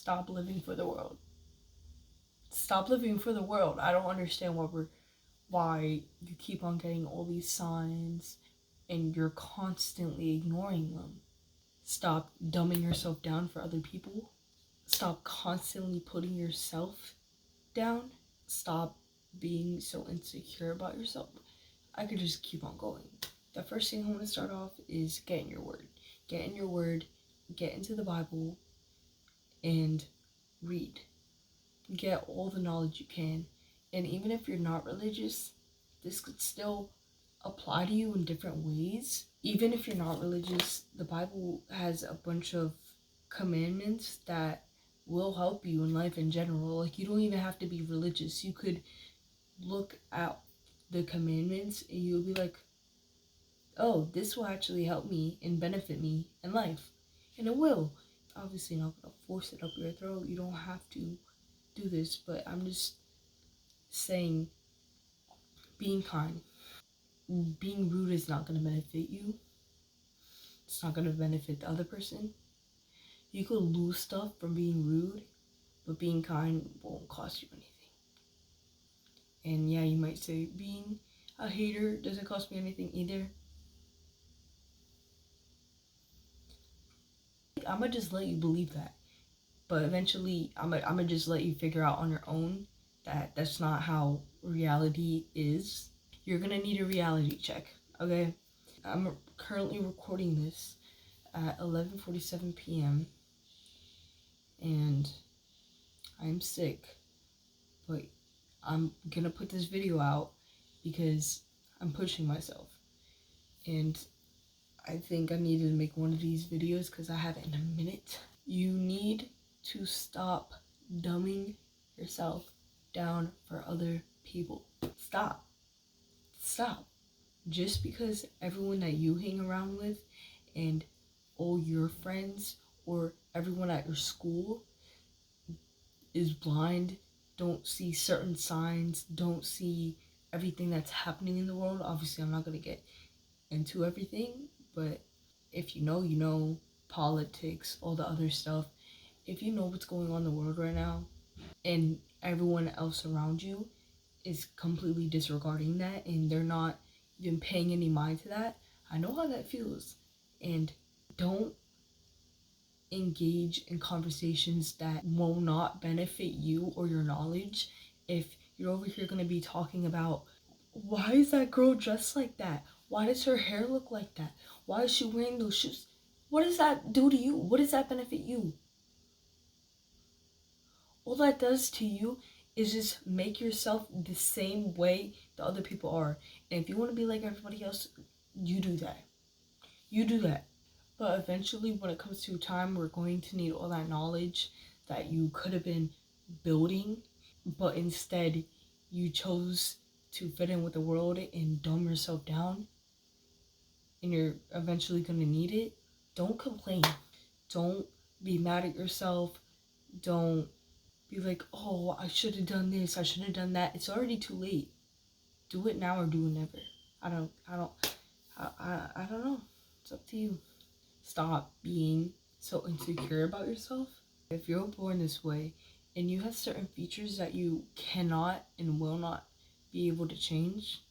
stop living for the world. Stop living for the world. I don't understand why you keep on getting all these signs and you're constantly ignoring them. Stop dumbing yourself down for other people. Stop constantly putting yourself down. Stop being so insecure about yourself. I could just keep on going. The first thing I want to start off is get in your word. Get in your word, get into the Bible, and read. Get all the knowledge you can. And even if you're not religious, this could still apply to you in different ways. Even if you're not religious, the Bible has a bunch of commandments that will help you in life in general. Like, you don't even have to be religious. You could look at the commandments and you'll be like, oh, this will actually help me and benefit me in life. And it will. Obviously, not gonna force it up your throat. You don't have to do this, but I'm just saying, being kind. Being rude is not gonna benefit you. It's not gonna benefit the other person. You could lose stuff from being rude, but being kind won't cost you anything. And yeah, you might say, being a hater doesn't cost me anything either. I'm gonna just let you believe that. But eventually, I'm gonna just let you figure out on your own that that's not how reality is. You're gonna need a reality check, okay? I'm currently recording this at 11:47 p.m. and I'm sick, but I'm gonna put this video out because I'm pushing myself. And I think I needed to make one of these videos because I haven't in a minute. You need to stop dumbing yourself down for other people. Stop. Just because everyone that you hang around with and all your friends or everyone at your school is blind, don't see certain signs, don't see everything that's happening in the world. Obviously, I'm not going to get into everything, but if you know, politics, all the other stuff. If you know what's going on in the world right now and everyone else around you is completely disregarding that and they're not even paying any mind to that, I know how that feels. And don't engage in conversations that will not benefit you or your knowledge. If you're over here going to be talking about, why is that girl dressed like that? Why does her hair look like that? Why is she wearing those shoes? What does that do to you? What does that benefit you? All that does to you is just make yourself the same way the other people are. And if you want to be like everybody else, you do that. You do that. But eventually, when it comes to time, we're going to need all that knowledge that you could have been building, but instead you chose to fit in with the world and dumb yourself down, and you're eventually going to need it. Don't complain. Don't be mad at yourself. Don't be like, oh, I should have done this, I should have done that. It's already too late. Do it now or do it never. I don't know. It's up to you. Stop being so insecure about yourself. If you're born this way and you have certain features that you cannot and will not be able to change,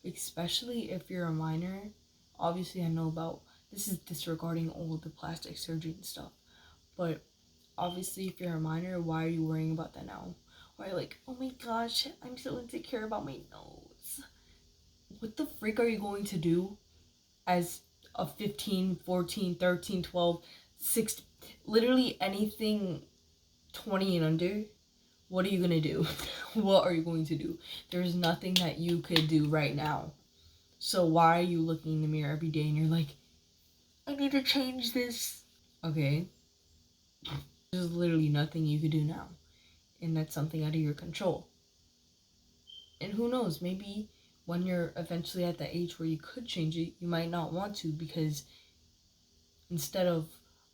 especially if you're a minor, obviously I know about, this is disregarding all of the plastic surgery and stuff, but obviously if you're a minor, why are you worrying about that now? Why are you like, oh my gosh, I'm so insecure about my nose? What the frick are you going to do as a 15, 14, 13, 12, 6, literally anything 20 and under? What are you going to do? What are you going to do? There's nothing that you could do right now. So why are you looking in the mirror every day and you're like, I need to change this? Okay. There's literally nothing you could do now. And that's something out of your control. And who knows, maybe when you're eventually at the age where you could change it, you might not want to, because instead of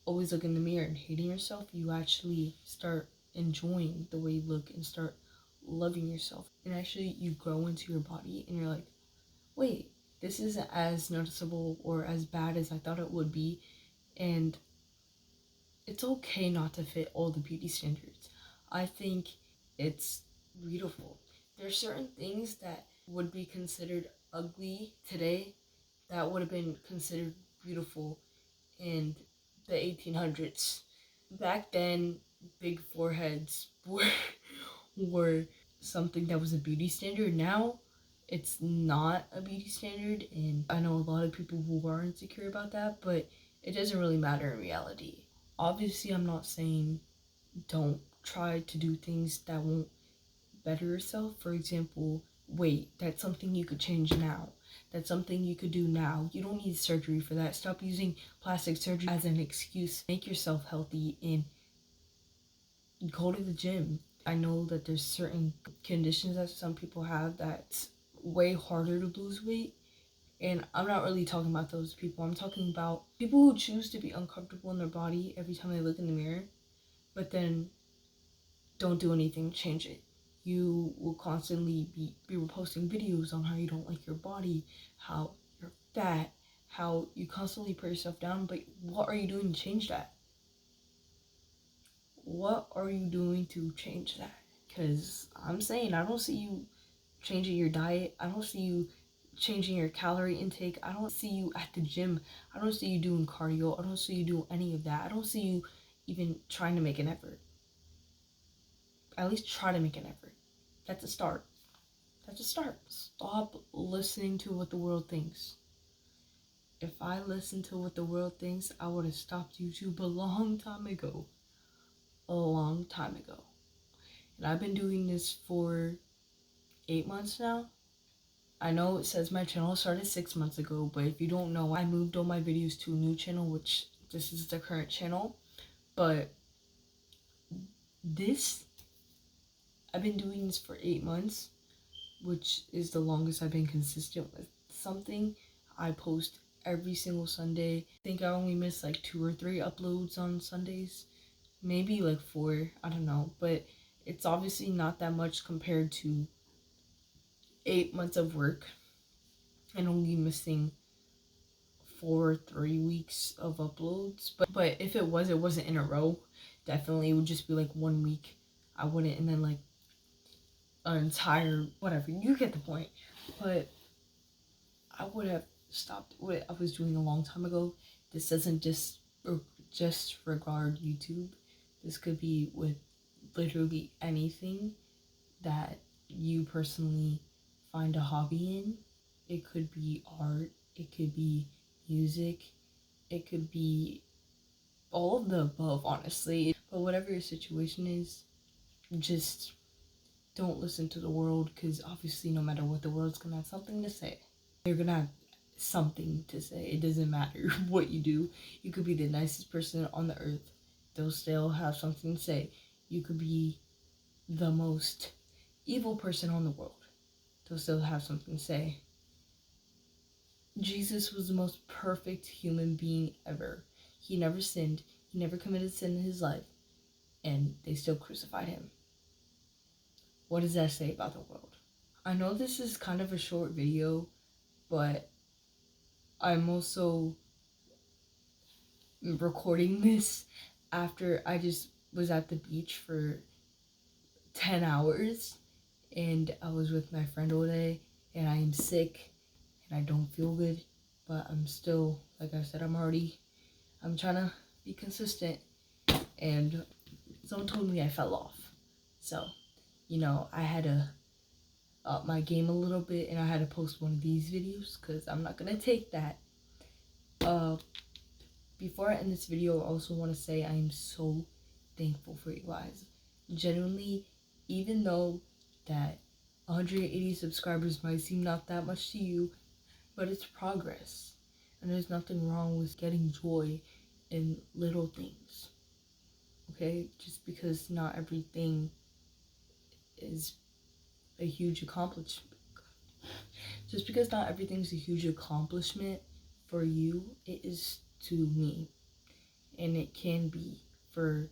always looking in the mirror and hating yourself, you actually start enjoying the way you look and start loving yourself. And actually you grow into your body and you're like, wait, this isn't as noticeable or as bad as I thought it would be. And it's okay not to fit all the beauty standards. I think it's beautiful. There are certain things that would be considered ugly today that would have been considered beautiful in the 1800s. Back then, big foreheads were something that was a beauty standard. Now, it's not a beauty standard, and I know a lot of people who are insecure about that, but it doesn't really matter in reality. Obviously, I'm not saying don't try to do things that won't better yourself. For example, weight. That's something you could change now. That's something you could do now. You don't need surgery for that. Stop using plastic surgery as an excuse. Make yourself healthy and go to the gym. I know that there's certain conditions that some people have that's way harder to lose weight. And I'm not really talking about those people. I'm talking about people who choose to be uncomfortable in their body every time they look in the mirror, but then don't do anything to change it. You will constantly be reposting videos on how you don't like your body, how you're fat, how you constantly put yourself down, but what are you doing to change that? What are you doing to change that? Because I'm saying I don't see you changing your diet. I don't see you changing your calorie intake. I don't see you at the gym. I don't see you doing cardio. I don't see you doing any of that. I don't see you even trying to make an effort. At least try to make an effort. That's a start. That's a start. Stop listening to what the world thinks. If I listened to what the world thinks, I would have stopped YouTube a long time ago. A long time ago. And I've been doing this for 8 months now. I know it says my channel started 6 months ago, but if you don't know, I moved all my videos to a new channel, which this is the current channel. But I've been doing this for 8 months, which is the longest I've been consistent with something. I post every single Sunday. I think I only miss like 2 or 3 uploads on Sundays. Maybe like 4, I don't know. But it's obviously not that much compared to 8 months of work and only missing 4 or 3 weeks of uploads. But if it wasn't in a row. Definitely it would just be like 1 week. I wouldn't, and then like an entire whatever. You get the point. But I would have stopped what I was doing a long time ago. This doesn't just regard YouTube. This could be with literally anything that you personally find a hobby in. It could be art, it could be music, it could be all of the above, honestly. But whatever your situation is, just don't listen to the world, because obviously no matter what, the world's gonna have something to say. They're gonna have something to say. It doesn't matter what you do. You could be the nicest person on the earth. They'll still have something to say. You could be the most evil person on the world. They'll still have something to say. Jesus was the most perfect human being ever. He never sinned. He never committed sin in his life. And they still crucified him. What does that say about the world? I know this is kind of a short video, but I'm also recording this after I just was at the beach for 10 hours and I was with my friend all day, and I am sick and I don't feel good, but I'm still, like I said, I'm trying to be consistent, and someone told me I fell off. So, I had to up my game a little bit, and I had to post one of these videos because I'm not gonna take that. Before I end this video, I also want to say I am so thankful for you guys. Genuinely, even though that 180 subscribers might seem not that much to you, but it's progress. And there's nothing wrong with getting joy in little things. Okay? Just because not everything is a huge accomplishment. Just because not everything's a huge accomplishment for you, it is to me. And it can be for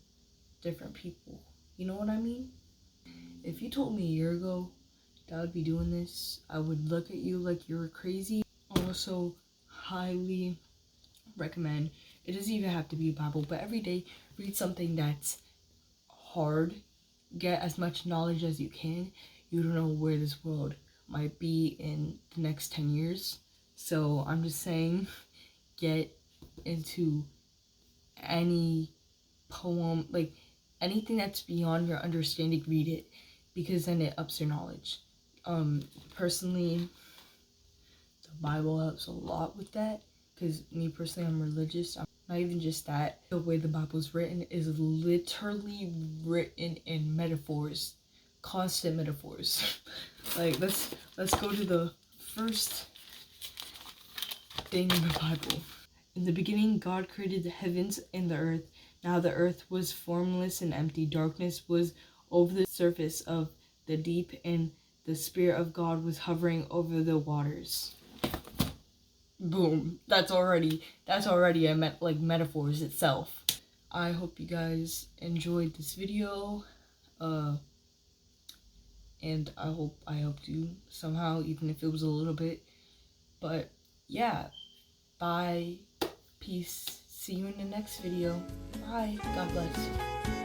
different people. You know what I mean? If you told me a year ago that I would be doing this, I would look at you like you were crazy. I also highly recommend It doesn't even have to be a Bible, but every day read something that's hard. Get as much knowledge as you can. You don't know where this world might be in the next 10 years. So I'm just saying, get into any poem, like anything that's beyond your understanding, read it, because then it ups your knowledge. Personally, the Bible helps a lot with that, because me personally, I'm religious. I'm not even just that. The way the Bible's written is literally written in metaphors, constant metaphors. Like, let's go to the first thing in the Bible. In the beginning, God created the heavens and the earth. Now the earth was formless and empty. Darkness was over the surface of the deep, and the Spirit of God was hovering over the waters. Boom. That's already like metaphors itself. I hope you guys enjoyed this video. And I hope I helped you somehow, even if it was a little bit. But yeah, bye. Peace. See you in the next video. Bye. God bless.